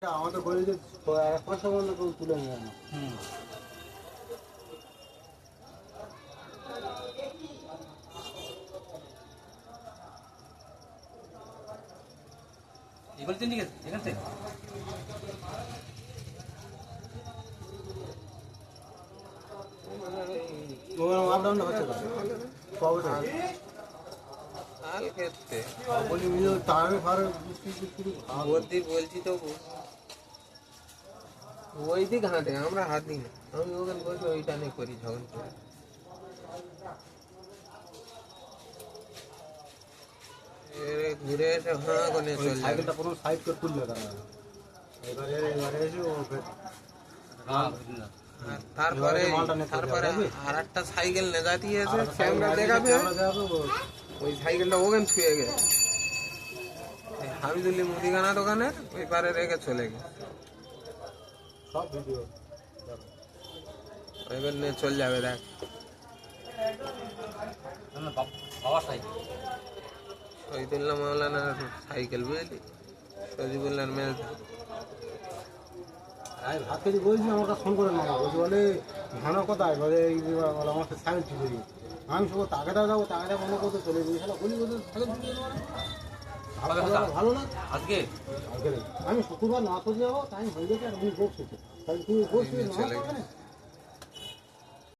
আমাদের বলি যে পয়সা বন্ধ করে তুলে নিয়ে না। এবার তিন দিকে এখান থেকে আপডাউন হচ্ছে কবে হাল ক্ষেত্রে বলি তারে ফারে বলছি তো ওই দিক হাঁটে, আমরা হাত দিই না। আমি ওখানে বসে ওইটা নিয়ে করি ঝগড়া করে। ঘুরে এসে হাঁ করে চলে যাবে। সাইকেলটা পুরো সাইড করে তুললে তারা এবারে এসে ও তারপরে আর একটা সাইকেল নেজা দিয়েছে, ক্যামেরা দেখাবে, ওই সাইকেলটা ওখানে ছুঁয়ে গেছে। হামিদুল্লি মুদিখানা দোকানের ওই পারে রেখে চলে গেছে। সব ভিডিও এবার নিয়ে চলে যাবে। দেখ বাবার সাইকেল শহীদুল্লাহ মাওলানার সাইকেল, বুঝলি, সজিবুল্লাহ মেল। আমি ভাত খেতে বলছি আমার কাছে ফোন করে নেওয়া বলছি বলে ভালো কোথায় বলে এই বলে আমার সাথে সাইকেল ঠিক করি। আমি সব টাকাটা যাবো, টাকাটা বন্ধ করতে চলে যাই। বলি বলতে সাইকেল ঠিক ভালো না আজকে আমি শুক্রবার না করতে যাবো, তাই হয়ে গেছে আর উনি বসছে তাই তুই বসবি না।